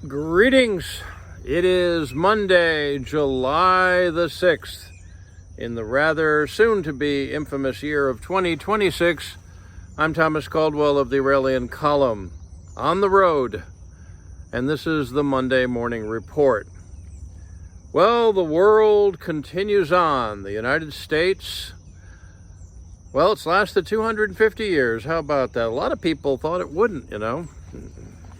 Greetings. It is Monday, July the 6th, in the rather soon-to-be infamous year of 2026. I'm Thomas Caldwell of the Aurelian Column, on the road, and this is the Monday Morning Report. Well, the world continues on. The United States, well, it's lasted 250 years. How about that? A lot of people thought it wouldn't,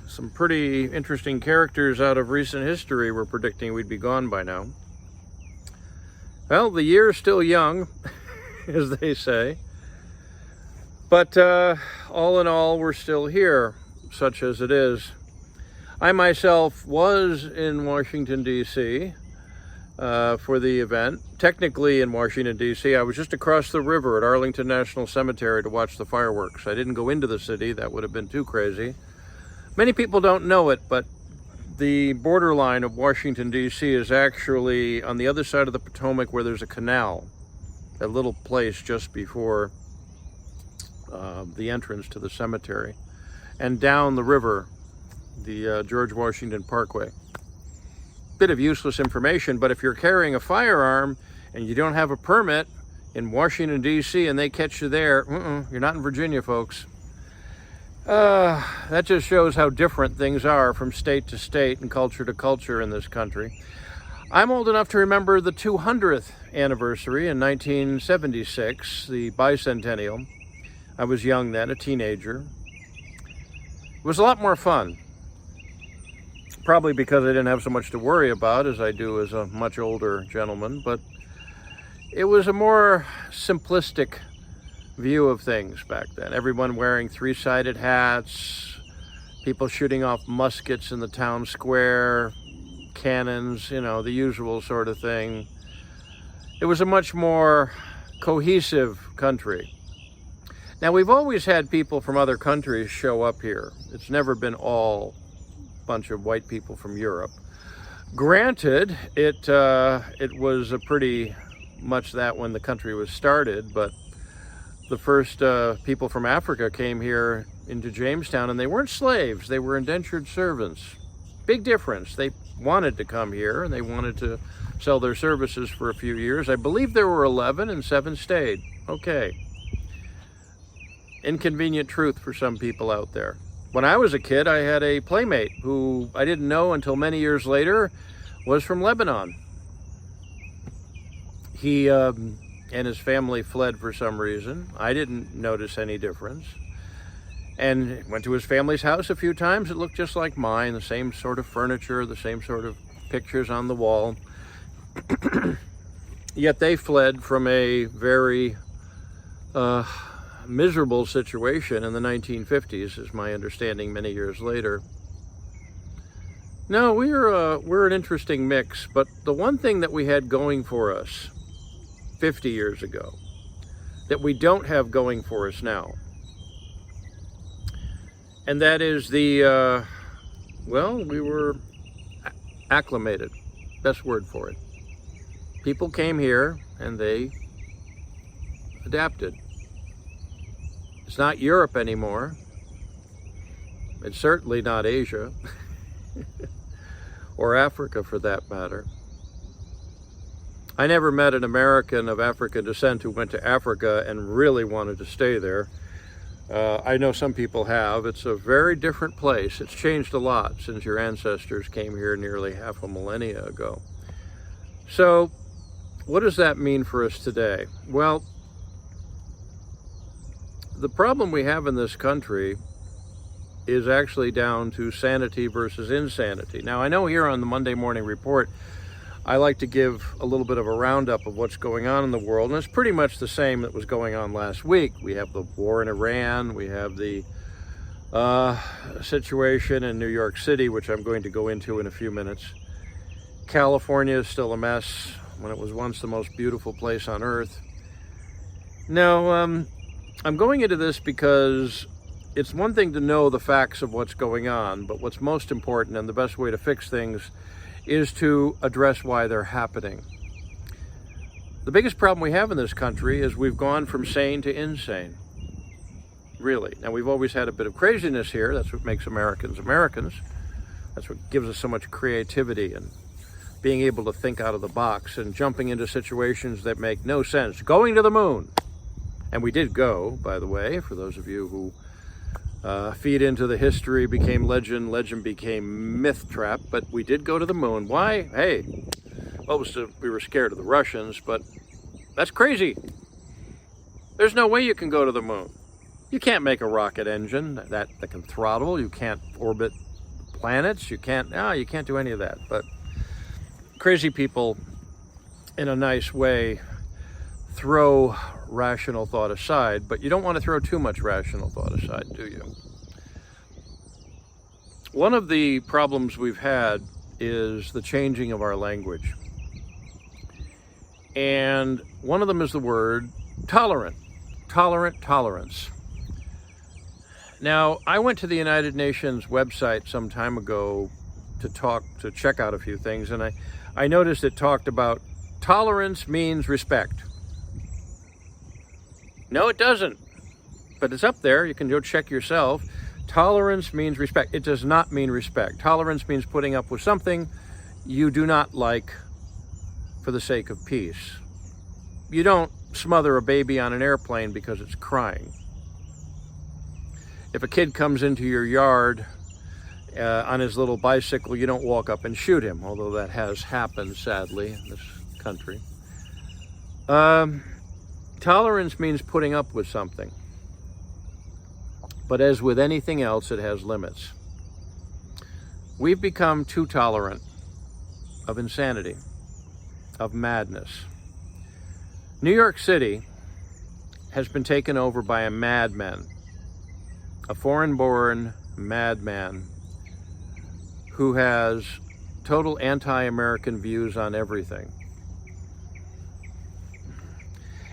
Some pretty interesting characters out of recent history were predicting we'd be gone by now. Well, the year's still young, as they say. But all in all, we're still here, such as it is. I myself was in Washington, D.C. For the event. Technically in Washington, D.C., I was just across the river at Arlington National Cemetery to watch the fireworks. I didn't go into the city. That would have been too crazy. Many people don't know it, but the borderline of Washington, D.C. is actually on the other side of the Potomac where there's a canal, a little place just before the entrance to the cemetery, and down the river, the George Washington Parkway. Bit of useless information, but if you're carrying a firearm and you don't have a permit in Washington, D.C., and they catch you there, you're not in Virginia, folks. That just shows how different things are from state to state and culture to culture in this country. I'm old enough to remember the 200th anniversary in 1976, the bicentennial. I was young then, a teenager. It was a lot more fun. Probably because I didn't have so much to worry about as I do as a much older gentleman, but it was a more simplistic view of things back then. Everyone wearing three-sided hats, people shooting off muskets in the town square, cannons, the usual sort of thing. It was a much more cohesive country. Now, we've always had people from other countries show up here. It's never been all bunch of white people from Europe. Granted, it was a pretty much that when the country was started, but the first people from Africa came here into Jamestown, and they weren't slaves, they were indentured servants. Big difference. They wanted to come here, and they wanted to sell their services for a few years. I believe there were 11, and 7 stayed. Okay. Inconvenient truth for some people out there. When I was a kid, I had a playmate who I didn't know until many years later was from Lebanon. He and his family fled for some reason. I didn't notice any difference. And went to his family's house a few times. It looked just like mine, the same sort of furniture, the same sort of pictures on the wall. Yet they fled from a very miserable situation in the 1950s, is my understanding many years later. No, we're an interesting mix, but the one thing that we had going for us 50 years ago that we don't have going for us now, and that is we were acclimated. Best word for it. People came here and they adapted. It's not Europe anymore. It's certainly not Asia or Africa for that matter. I never met an American of African descent who went to Africa and really wanted to stay there. I know some people have. It's a very different place. It's changed a lot since your ancestors came here nearly half a millennia ago. So, what does that mean for us today? Well, the problem we have in this country is actually down to sanity versus insanity. Now, I know here on the Monday Morning Report, I like to give a little bit of a roundup of what's going on in the world, and it's pretty much the same that was going on last week. We have the war in Iran, we have the situation in New York City, which I'm going to go into in a few minutes. California is still a mess when it was once the most beautiful place on earth. No, I'm going into this because it's one thing to know the facts of what's going on, but what's most important and the best way to fix things is to address why they're happening. The biggest problem we have in this country is we've gone from sane to insane. Really. Now, we've always had a bit of craziness here. That's what makes Americans Americans. That's what gives us so much creativity and being able to think out of the box and jumping into situations that make no sense. Going to the moon. And we did go, by the way, for those of you who feed into the history, became legend, legend became myth trap, but we did go to the moon. Why? Hey, well, we were scared of the Russians, but that's crazy. There's no way you can go to the moon. You can't make a rocket engine that can throttle. You can't orbit planets. You can't do any of that. But crazy people, in a nice way, throw rational thought aside, but you don't want to throw too much rational thought aside, do you? One of the problems we've had is the changing of our language. And one of them is the word tolerant. Tolerance. Now, I went to the United Nations website some time ago to check out a few things, and I noticed it talked about tolerance means respect. No, it doesn't, but it's up there. You can go check yourself. Tolerance means respect. It does not mean respect. Tolerance means putting up with something you do not like for the sake of peace. You don't smother a baby on an airplane because it's crying. If a kid comes into your yard on his little bicycle, you don't walk up and shoot him, although that has happened, sadly, in this country. Tolerance means putting up with something. But as with anything else, it has limits. We've become too tolerant of insanity, of madness. New York City has been taken over by a madman, a foreign-born madman who has total anti-American views on everything.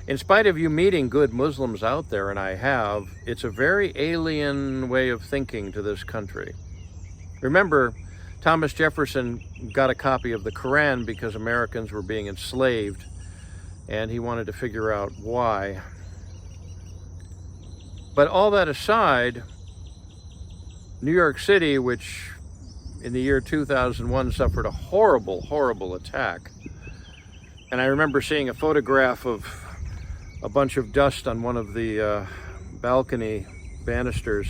In spite of you meeting good Muslims out there, and I have, it's a very alien way of thinking to this country. Remember, Thomas Jefferson got a copy of the Quran because Americans were being enslaved, and he wanted to figure out why. But all that aside, New York City, which in the year 2001 suffered a horrible, horrible attack, and I remember seeing a photograph of a bunch of dust on one of the balcony banisters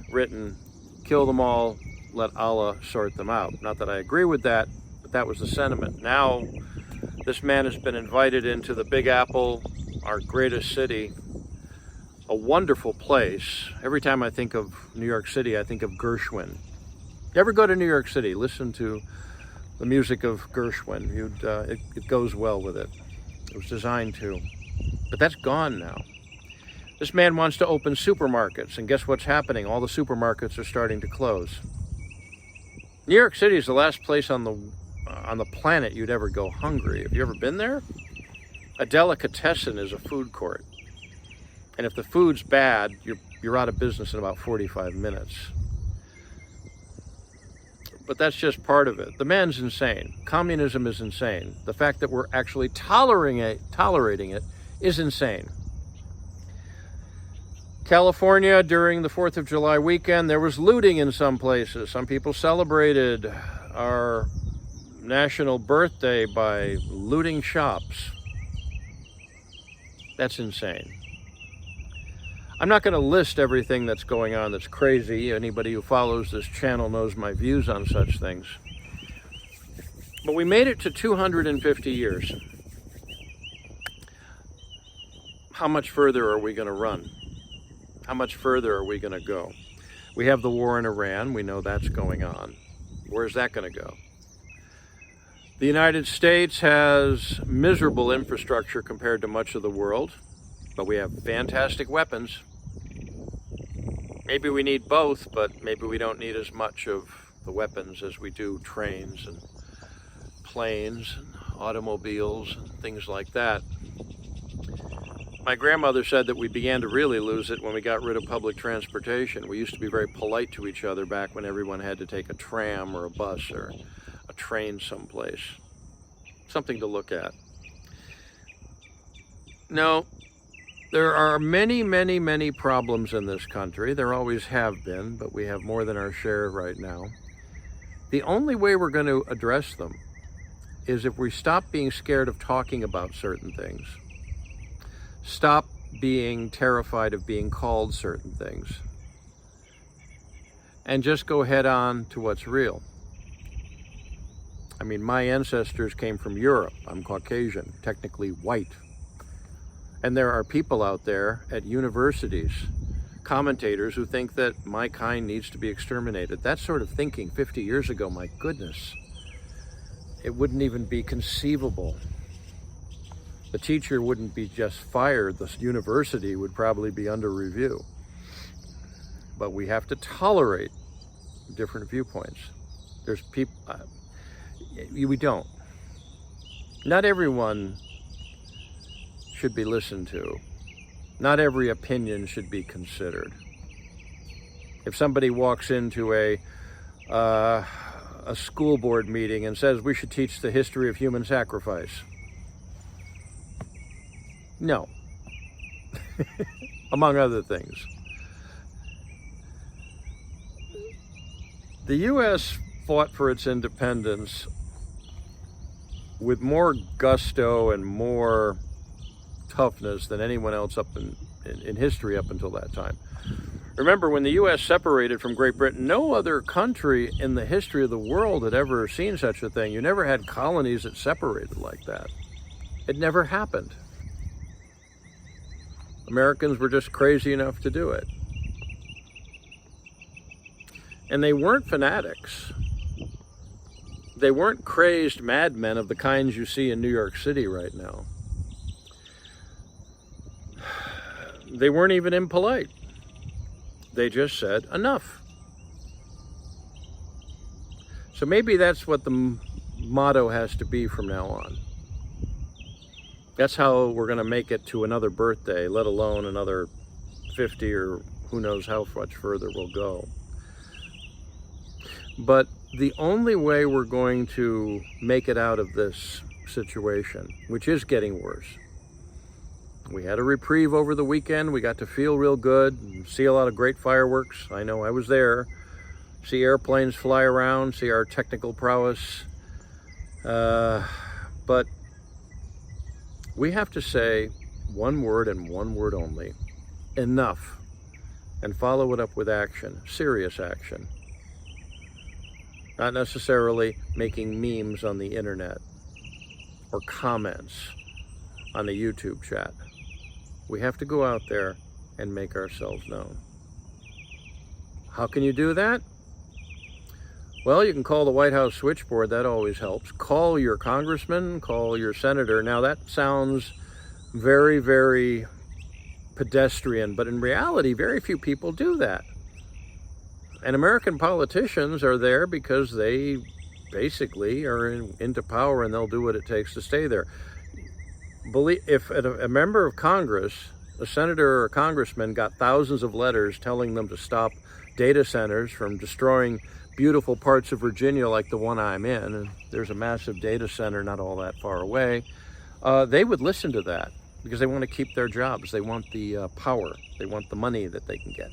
written, "Kill them all, let Allah sort them out." Not that I agree with that, but that was the sentiment. Now, this man has been invited into the Big Apple, our greatest city, a wonderful place. Every time I think of New York City, I think of Gershwin. You ever go to New York City, listen to the music of Gershwin. It goes well with it. It was designed to. But that's gone now. This man wants to open supermarkets, and guess what's happening? All the supermarkets are starting to close. New York City is the last place on the planet you'd ever go hungry. Have you ever been there? A delicatessen is a food court. And if the food's bad, you're out of business in about 45 minutes. But that's just part of it. The man's insane. Communism is insane. The fact that we're actually tolerating it is insane. California, during the 4th of July weekend, there was looting in some places. Some people celebrated our national birthday by looting shops. That's insane. I'm not going to list everything that's going on that's crazy. Anybody who follows this channel knows my views on such things. But we made it to 250 years. How much further are we going to run? How much further are we going to go? We have the war in Iran. We know that's going on. Where's that going to go? The United States has miserable infrastructure compared to much of the world, but we have fantastic weapons. Maybe we need both, but maybe we don't need as much of the weapons as we do trains and planes and automobiles and things like that. My grandmother said that we began to really lose it when we got rid of public transportation. We used to be very polite to each other back when everyone had to take a tram or a bus or a train someplace. Something to look at. No, there are many, many, many problems in this country. There always have been, but we have more than our share right now. The only way we're going to address them is if we stop being scared of talking about certain things. Stop being terrified of being called certain things. And just go head on to what's real. I mean, my ancestors came from Europe. I'm Caucasian, technically white. And there are people out there at universities, commentators, who think that my kind needs to be exterminated. That sort of thinking 50 years ago, my goodness, it wouldn't even be conceivable. The teacher wouldn't be just fired. The university would probably be under review. But we have to tolerate different viewpoints. There's people, we don't. Not everyone should be listened to. Not every opinion should be considered. If somebody walks into a school board meeting and says we should teach the history of human sacrifice, no, among other things. The U.S. fought for its independence with more gusto and more toughness than anyone else up in history up until that time. Remember, when the U.S. separated from Great Britain, no other country in the history of the world had ever seen such a thing. You never had colonies that separated like that. It never happened. Americans were just crazy enough to do it. And they weren't fanatics. They weren't crazed madmen of the kinds you see in New York City right now. They weren't even impolite. They just said, enough. So maybe that's what the motto has to be from now on. That's how we're going to make it to another birthday, let alone another 50 or who knows how much further we'll go. But the only way we're going to make it out of this situation, which is getting worse. We had a reprieve over the weekend. We got to feel real good and see a lot of great fireworks. I know, I was there. See airplanes fly around, see our technical prowess. But we have to say one word and one word only: enough. And follow it up with action, serious action. Not necessarily making memes on the internet or comments on the YouTube chat. We have to go out there and make ourselves known. How can you do that? Well, you can call the White House switchboard. That always helps. Call your congressman, call your senator. Now, that sounds very, very pedestrian, but in reality, very few people do that. And American politicians are there because they basically are into power, and they'll do what it takes to stay there. If a member of Congress, a senator or a congressman, got thousands of letters telling them to stop data centers from destroying beautiful parts of Virginia like the one I'm in, and there's a massive data center not all that far away, they would listen to that because they want to keep their jobs. They want the power. They want the money that they can get.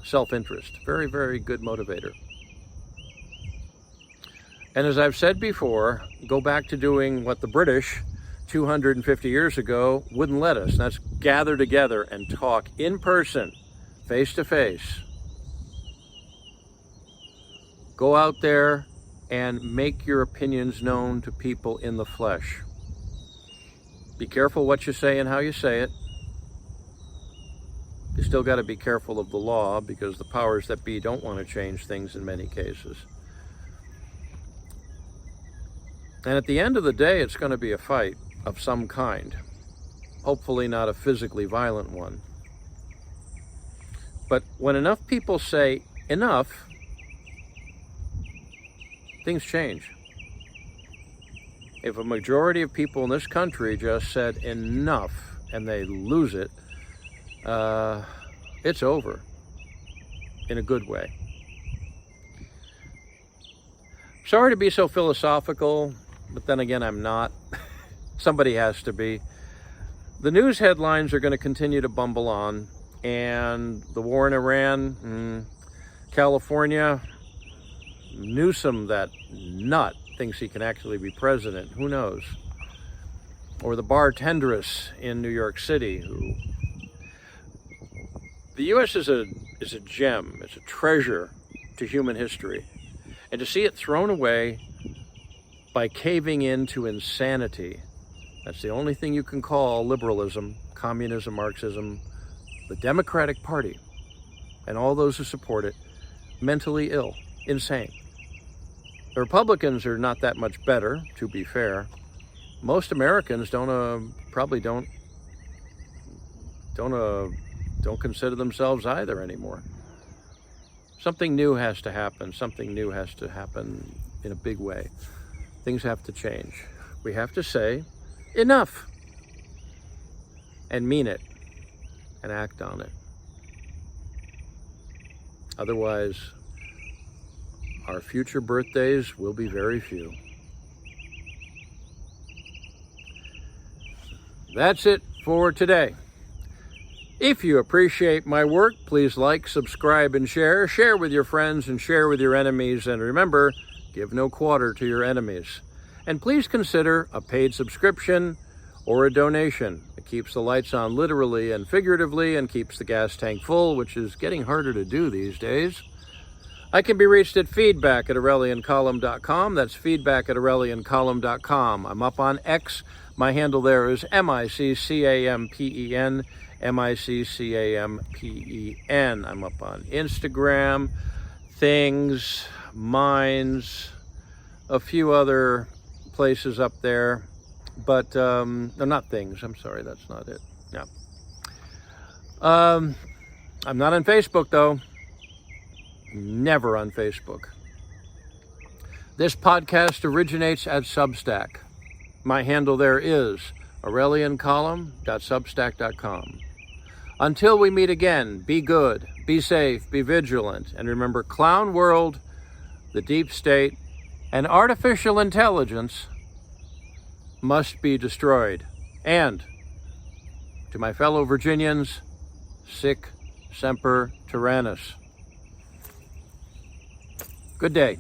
Self-interest, very, very good motivator. And as I've said before, go back to doing what the British 250 years ago wouldn't let us. And that's gather together and talk in person, face to face. Go out there and make your opinions known to people in the flesh. Be careful what you say and how you say it. You still got to be careful of the law because the powers that be don't want to change things in many cases. And at the end of the day, it's going to be a fight of some kind. Hopefully not a physically violent one. But when enough people say enough, things change. If a majority of people in this country just said enough and they lose it, it's over in a good way. Sorry to be so philosophical, but then again, I'm not. Somebody has to be. The news headlines are going to continue to bumble on, and the war in Iran, California, Newsom, that nut, thinks he can actually be president. Who knows? Or the bartenderess in New York City who... The U.S. is a gem. It's a treasure to human history. And to see it thrown away by caving into insanity, that's the only thing you can call liberalism, communism, Marxism, the Democratic Party, and all those who support it, mentally ill, insane. The Republicans are not that much better, to be fair. Most Americans probably don't consider themselves either anymore. Something new has to happen. Something new has to happen in a big way. Things have to change. We have to say, enough, and mean it, and act on it. Otherwise, our future birthdays will be very few. That's it for today. If you appreciate my work, please like, subscribe, and share. Share with your friends and share with your enemies. And remember, give no quarter to your enemies. And please consider a paid subscription or a donation. It keeps the lights on literally and figuratively and keeps the gas tank full, which is getting harder to do these days. I can be reached at feedback@aureliancolumn.com. That's feedback@aureliancolumn.com. I'm up on X. My handle there is MICCAMPEN, MICCAMPEN. I'm up on Instagram, Things, Minds, a few other places up there. But, no, not Things. I'm sorry, that's not it. No. I'm not on Facebook, though. Never on Facebook. This podcast originates at Substack. My handle there is aureliancolumn.substack.com. Until we meet again, be good, be safe, be vigilant, and remember, Clown World, the deep state, and artificial intelligence must be destroyed. And to my fellow Virginians, sic semper tyrannis. Good day.